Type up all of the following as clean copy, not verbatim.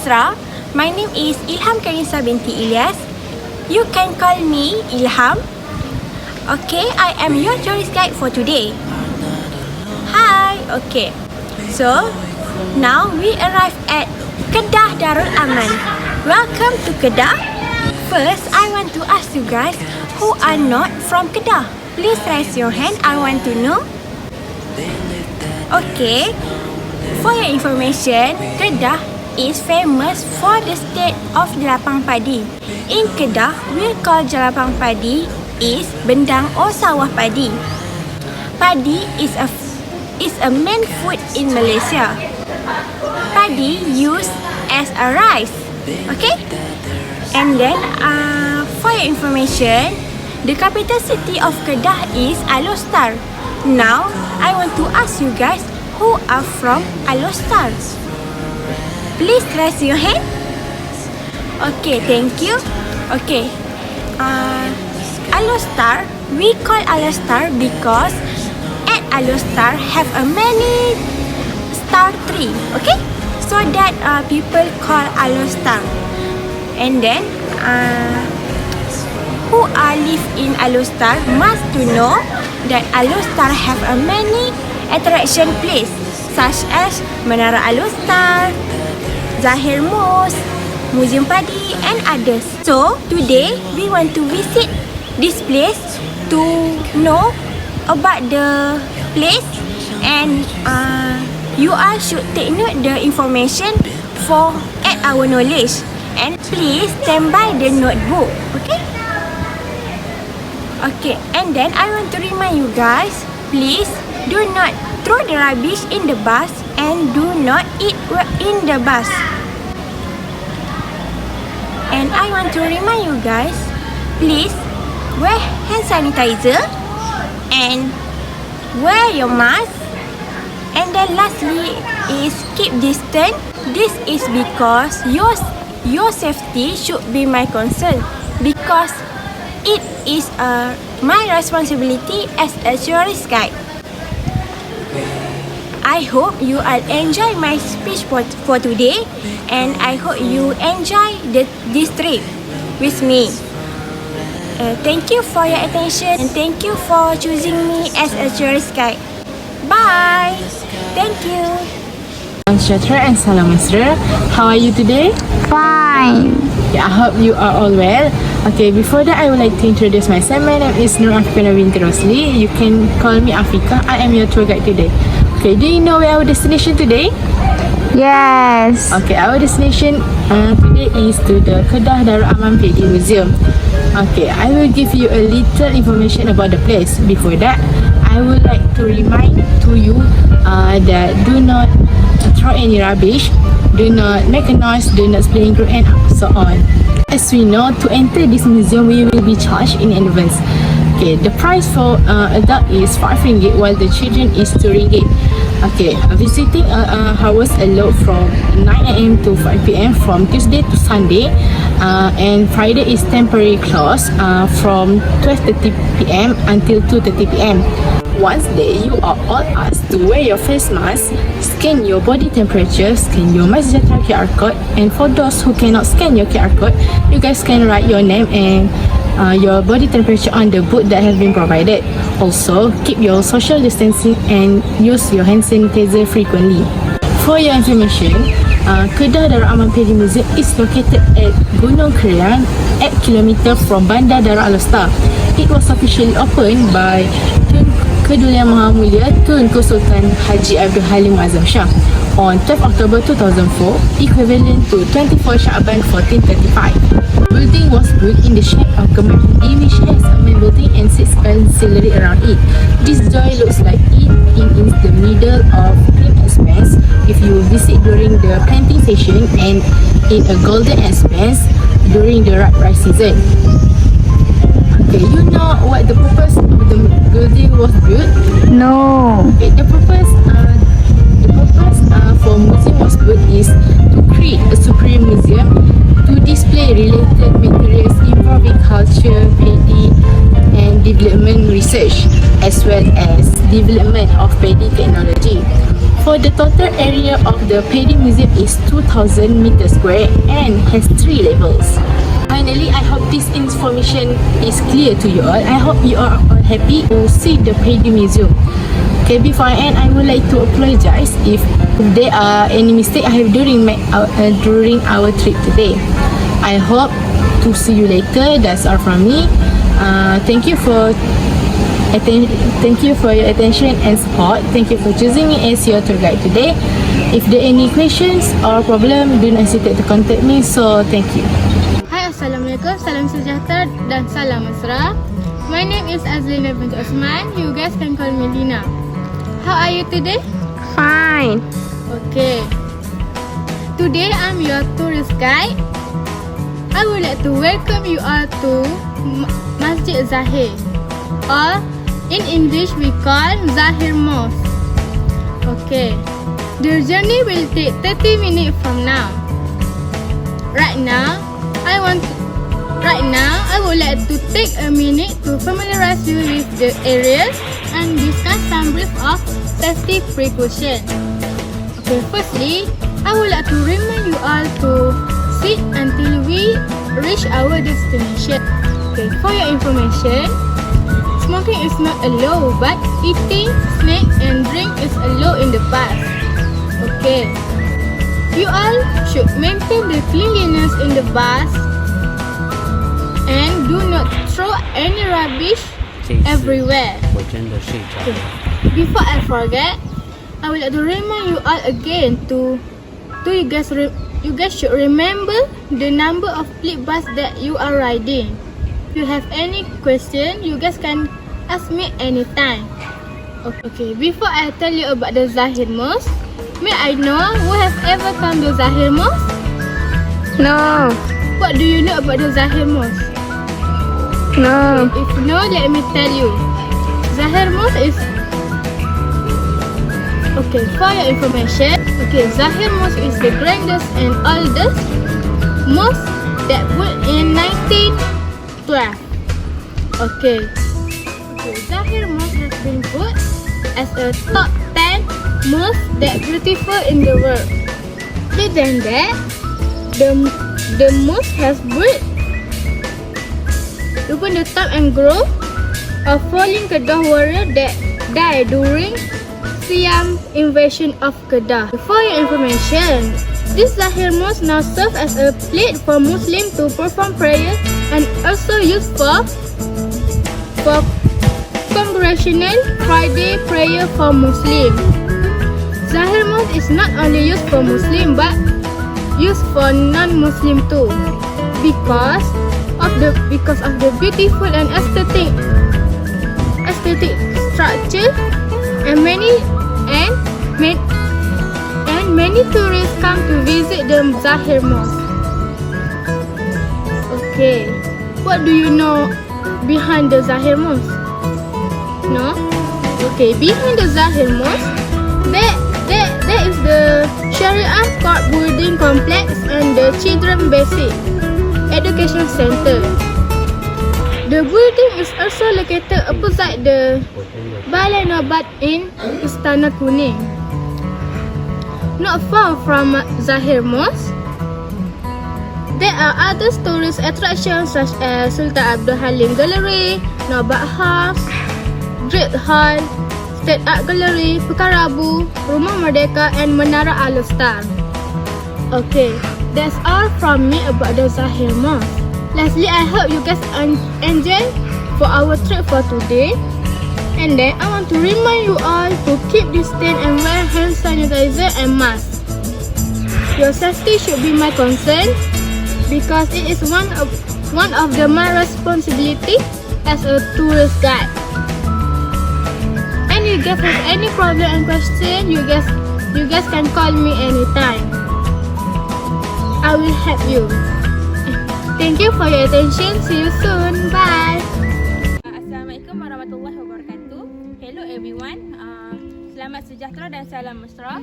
Isra. My name is Ilham Karisa binti Ilyas. You can call me Ilham. Okay, I am your tourist guide for today. Hi. Okay. So, now we arrive at Kedah Darul Aman. Welcome to Kedah. First, I want to ask you guys who are not from Kedah. Please raise your hand. I want to know. Okay. For your information, Kedah is famous for the state of jelapang padi. In Kedah, we call jelapang padi is bendang or sawah padi. Padi is a main food in Malaysia. Padi used as a rice. Okay? And then, for your information, the capital city of Kedah is Alor. Now, I want to ask you guys who are from Alor. Please raise your hand. Okay, thank you. Okay. Alor, we call Alor because at Alor have a many star tree. Okay? So that people call Alor. And then, who are live in Alor must to know that Alor have a many attraction place such as Menara Alor, Zahir Mosque, Museum Padi and others. So today we want to visit this place to know about the place, and you all should take note the information for add our knowledge, and please stand by the notebook. Okay? Okay, and then I want to remind you guys, please do not throw the rubbish in the bus and do not eat in the bus. And I want to remind you guys, please wear hand sanitizer and wear your mask. And then lastly is keep distance. This is because your safety should be my concern, because it is my responsibility as a tourist guide. I hope you all enjoy my speech for today, and I hope you enjoy this trip with me. Thank you for your attention, and thank you for choosing me as a tourist guide. Bye. Thank you. I'm Setar and Salam Masra. How are you today? Fine. Yeah, I hope you are all well. Okay, before that, I would like to introduce myself. My name is Nur Afika binti Rosli. You can call me Afika. I am your tour guide today. Okay, do you know where our destination today? Yes. Okay, our destination today is to the Kedah Darul Aman Pedi Museum. Okay, I will give you a little information about the place. Before that, I would like to remind to you that do not throw any rubbish, do not make a noise, do not play in group and so on. As we know, to enter this museum, we will be charged in advance. Okay, the price for adult is 5 ringgit while the children is 2 ringgit. Okay, visiting hours allowed from 9 AM to 5 PM from Tuesday to Sunday, and Friday is temporary closed from 12:30 PM until 2:30 PM. Once there, you are all asked to wear your face mask, scan your body temperature, scan your Setar QR code, and for those who cannot scan your QR code, you guys can write your name and your body temperature on the book that has been provided. Also, keep your social distancing and use your hand sanitizer frequently. For your information, Kedah Darul Aman Pedi Museum is located at Gunung Kriang, 8 km from Bandar Darul Alor. It was officially opened by Kedulian Maha Mulia Tunku Sultan Haji Abdul Halim Azam Shah on 12 October 2004, equivalent to 24 Sha'ban 1435. The building was built in the shape of a Mahdi, which has a main building and 6 ancillary around it. This joy looks like it in the middle of green expanse if you visit during the planting session, and in a golden expanse during the rice season. Okay, you know what the purpose of the building was built? No. Okay, the purpose for museum was built is to create a superior museum to display related materials involving culture, paddy, and development research, as well as development of paddy technology. For the total area of the Paddy Museum is 2,000 meters square and has 3 levels. Finally, I hope this information is clear to you all. I hope you are all happy to see the Paddy Museum. Okay, before I end, I would like to apologize if there are any mistake I have during our trip today. I hope to see you later. That's all from me. Thank you for your attention and support. Thank you for choosing me as your tour guide today. If there are any questions or problem, do not hesitate to contact me. So thank you. Hai, Assalamualaikum, salam sejahtera dan salam mesra. My name is Azlina binti Osman. You guys can call me Lina. How are you today? Fine. Okay. Today I'm your tourist guide. I would like to welcome you all to Masjid Zahir, or in English we call Zahir Mosque. Okay. The journey will take 30 minutes from now. Right now, I would like to take a minute to familiarize you with the areas and discuss some brief of safety precautions. Okay, firstly, I would like to remind you all to sit until we reach our destination. Okay, for your information, smoking is not allowed, but eating, snack and drink is allowed in the bus. Okay, you all should maintain the cleanliness in the bus and do not throw any rubbish everywhere. Okay. Before I forget, I would like to remind you all again to you guys should remember the number of split bus that you are riding. If you have any question, you guys can ask me anytime. Okay, before I tell you about the Zahir Mosque, may I know who have ever come to Zahir Mosque? No. What do you know about the Zahir Mosque? No. If no, let me tell you. Zahir Mosque is... Okay, for your information, Zahir Mosque is the grandest and oldest mosque that built in 1912. Okay, Zahir Mosque has been put as a top 10 mosque that beautiful in the world. Other than that, the mosque has built upon the tomb and grove of fallen Kedah warrior that died during Siam invasion of Kedah. For your information, this Zahir Mosque now serves as a place for Muslims to perform prayer and also used for Congregational Friday prayer for Muslims. Zahir Mosque is not only used for Muslim but used for non-Muslim too, because of the beautiful and aesthetic structure, and many tourists come to visit the Zahir Mosque. Okay, what do you know behind the Zahir Mosque? No? Okay, behind the Zahir Mosque, there is the Sharia Court Building Complex and the Children Basic Education Center. The building is also located opposite the Balai Nobat in Istana Kuning. Not far from Zahir Mosque, there are other tourist attractions such as Sultan Abdul Halim Gallery, Nobat House, Great Hall, State Art Gallery, Pekarabu, Rumah Merdeka and Menara Al-Star. Okay, that's all from me about the Zahir Mosque. Lastly, I hope you guys enjoy for our trip for today. And then I want to remind you all to keep distance and wear hand sanitizer and mask. Your safety should be my concern because it is one of my responsibility as a tourist guide. And you guys have any problem and question, you guys can call me anytime. I will help you. Thank you for your attention. See you soon. Bye. Assalamualaikum warahmatullahi wabarakatuh. Hello everyone. Selamat sejahtera dan salam mesra.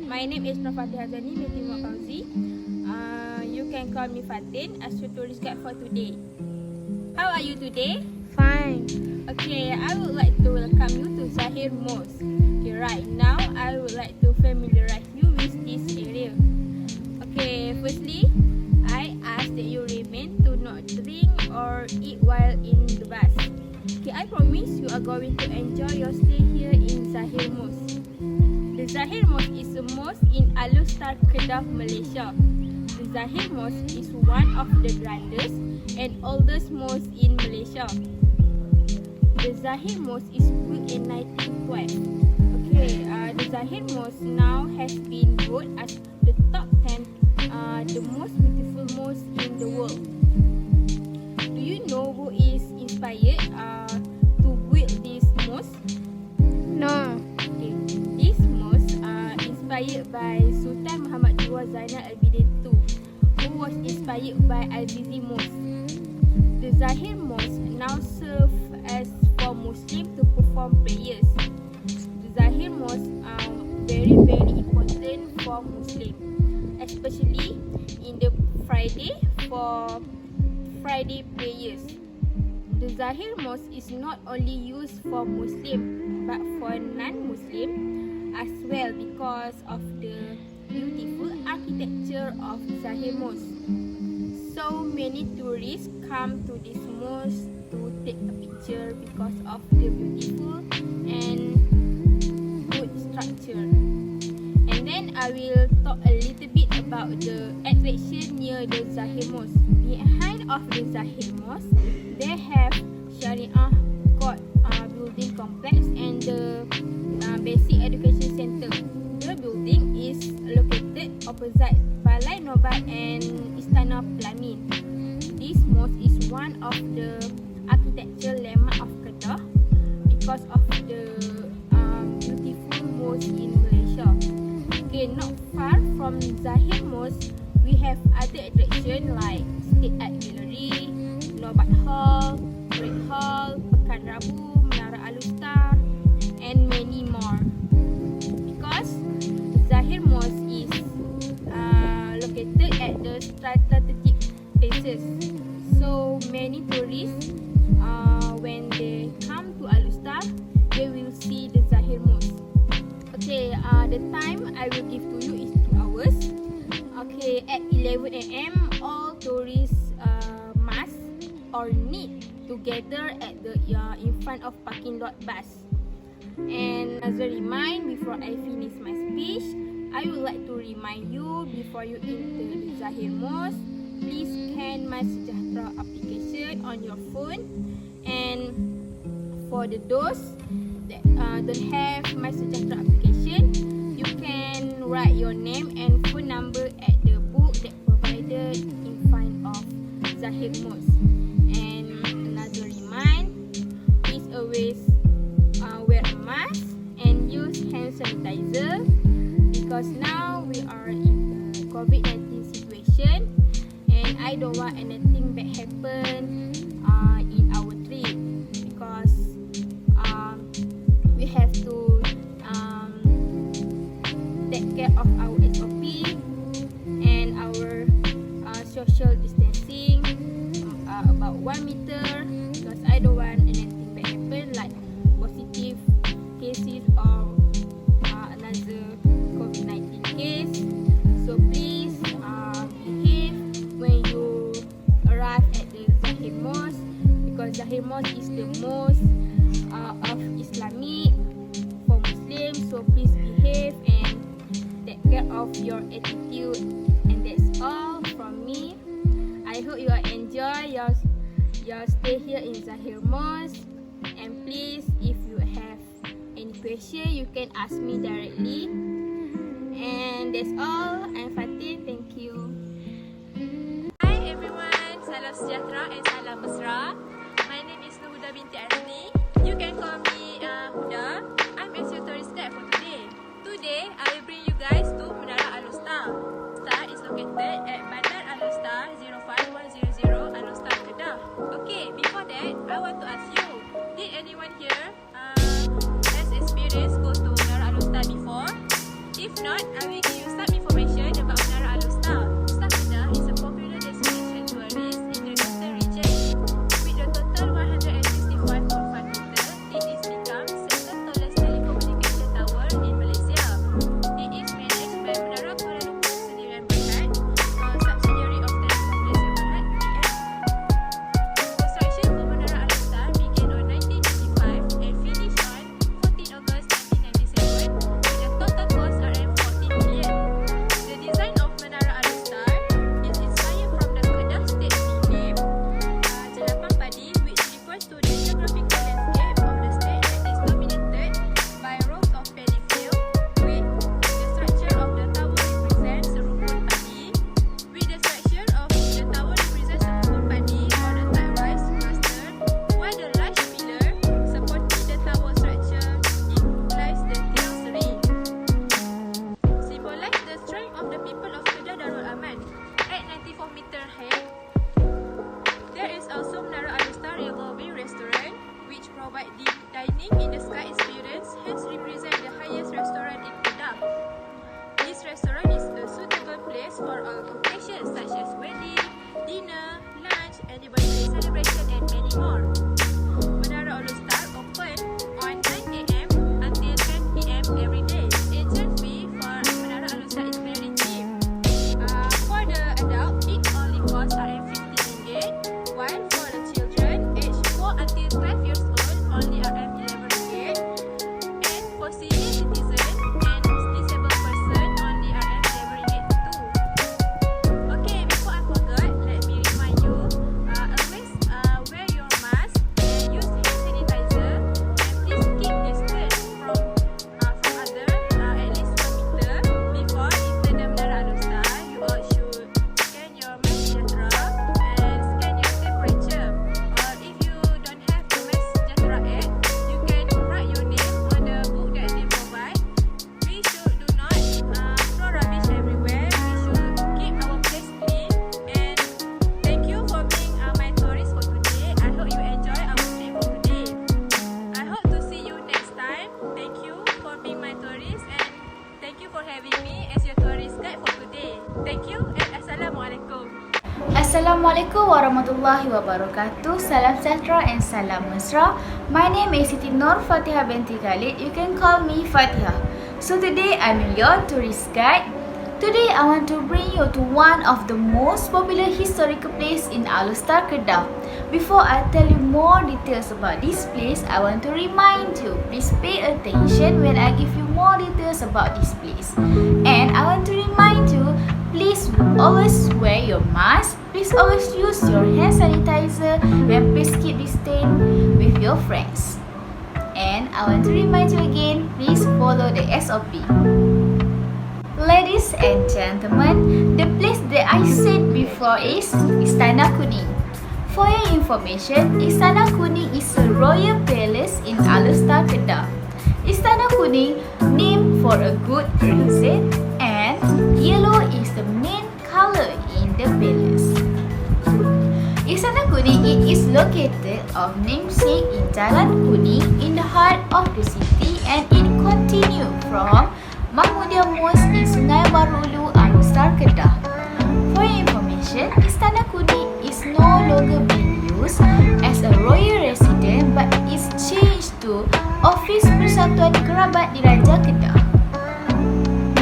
My name is Prof. Hazani binti Muhammad Fauzi. You can call me Fatin as your tourist guide for today. How are you today? Fine. Okay, I would like to welcome you to Zahir Mosque. Okay, right now I would like to familiarize you with this area. Okay, firstly, I ask that you remain to not drink or eat while in the bus. Okay, I promise you are going to enjoy your stay here in Zahir Mosque. The Zahir Mosque is the mosque in Alor, Kedah, Malaysia. The Zahir Mosque is one of the grandest and oldest mosques in Malaysia. The Zahir Mosque is built in 1912. Okay, the Zahir Mosque now has been voted as the top 10 the most beautiful mosque in the world. Do you know who is inspired to build this mosque? No. Okay, this mosque inspired by Sultan Muhammad II Zainal Abidin II, who was inspired by Al-Zizi Mosque. The Zahir Mosque now serves as for Muslims to perform prayers. The Zahir Mosque are very important for Muslims, especially in the Friday for Friday prayers. The Zahir Mosque is not only used for Muslim but for non-Muslim as well because of the beautiful architecture of Zahir Mosque. So many tourists come to this mosque to take a picture because of the beautiful and good structure. And then I will talk a little bit about the attraction near the Zahir Mosque. Behind of the Zahir Mosque, they have Syariah Court building complex and the Basic Education Center. The building is located opposite Balai Nobat and Istana Pelamin. This mosque is one of the architectural landmark of Kedah because of the beautiful mosque in Malaysia. Okay, not far from Zahir Mosque, we have other attraction like State Art Gallery, Nobat Hall, Red Hall, Pekan Rabu, Menara Alustar, and many more. Because Zahir Mosque is located at the strategic places, so many tourists when they come to Alustar, they will see the Zahir Mosque. Okay, the time I will give to you is 2 hours. Okay, at 11 AM, all tourists must or need to gather at the in front of parking lot bus. And as a reminder, before I finish my speech, I would like to remind you before you enter the Zahir Mosque, please scan my Sejahtera application on your phone. And for those that don't have my Sejahtera application, you can write your name and phone number at the book that provided in front of Zahir Mosque. And another reminder, please always wear a mask and use hand sanitizer because now we are in the COVID-19 situation and I don't want anything bad happen in our trip because we have to take care of our SOP and our social distancing about 1 meter because I don't want anything bad happen like positive cases or another COVID-19 case. So please behave when you arrive at the Zahir Mosque because Zahir Mosque is the most of Islamic for Muslims. So please behave and take care of your attitude. And that's all from me. I hope you enjoy your stay here in Zahir Mosque. And please, if you have any question, you can ask me directly. And that's all. I'm Fatih. Thank you. Hi everyone, salam sejahtera and salam mesra. My name is Huda binti Asni. You can call me Huda. I'm as your tourist guide for today. Today, I will bring you guys to Menara Alustar. Star is located at Bandar Alustar 05100 Alustar, Kedah. Okay, before that, I want to ask you, did anyone here has experience go to Menara Alustar before? If not, I will give you some information about Menara Alustar. Star Kedah is a popular destination tourist in the Eastern region. With a total 165.5 meters, it is become second tallest telecommunication tower Assalamualaikum warahmatullahi wabarakatuh. Salam sejahtera and salam mesra. My name is Siti Nur Fatihah binti Khalid. You can call me Fatihah. So today I'm your tourist guide. Today I want to bring you to one of the most popular historical place in Alor, Kedah. Before I tell you more details about this place, I want to remind you, please pay attention when I give you more details about this place. And I want to remind you, please always wear your mask, please always use your hand sanitizer, and please keep distance with your friends. And I want to remind you again, please follow the SOP. Ladies and gentlemen, the place that I said before is Istana Kuning. For your information, Istana Kuning is a royal palace in Alor, Kedah. Istana Kuning named for a good reason, and yellow is the main color in the palace. Istana Kuning, it is located of namesake in Jalan Kuning in the heart of the city, and it continues from Mahmudia Mosque in Sungai Baru, Alor, Kedah. For your information, Istana Kuning is no longer being used as a royal residence, but is changed to Office Persatuan Kerabat Diraja Kedah.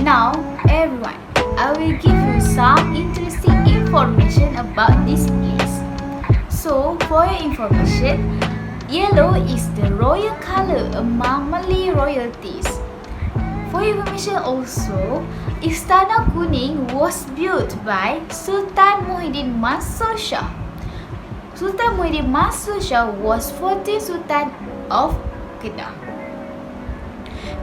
Now, everyone, I will give you some interesting information about this place. So, for your information, yellow is the royal color among Malay royalties. For your information also, Istana Kuning was built by Sultan Muhyiddin Mansur Shah. Sultan Muhyiddin Mansur Shah was 14th Sultan of Kedah.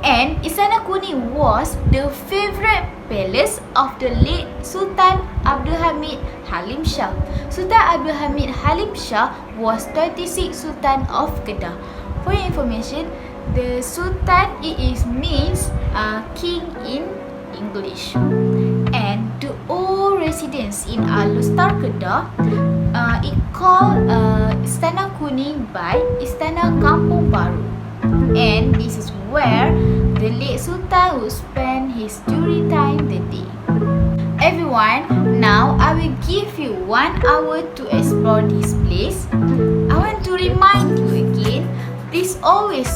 And Istana Kuning was the favorite palace of the late Sultan Abdul Hamid Halim Shah. Sultan Abdul Hamid Halim Shah was 26th Sultan of Kedah. For your information, the Sultan, it is means king in English. And the old residents in Alor, Kedah, it called Istana Kuning by Istana Kampung Baru. And this is where the late Sultan would spend his jury time the day. Everyone, now I will give you 1 hour to explore this place. I want to remind you again, please always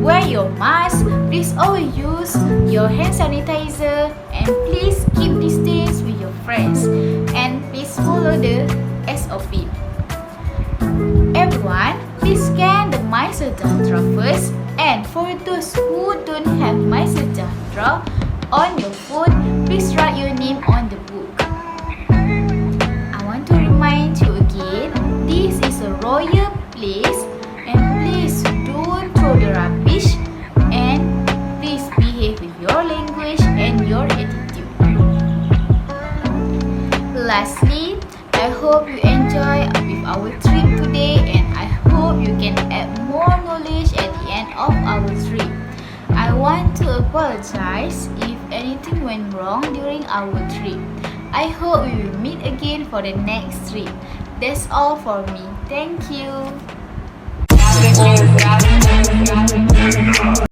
wear your mask, please always use your hand sanitizer, and please keep distance with your friends, and please follow the SOP. Everyone, please scan the My Sejahtera first, and for those who don't have My Sejahtera on your phone, please write your name on the book. I want to remind you again, this is a royal place, and please don't throw the rubbish, and please behave with your language and your attitude. Lastly, I hope you enjoy with our trip today, and I hope you can add more knowledge at the end of our trip. I want to apologize if anything went wrong during our trip. I hope we will meet again for the next trip. That's all for me. Thank you.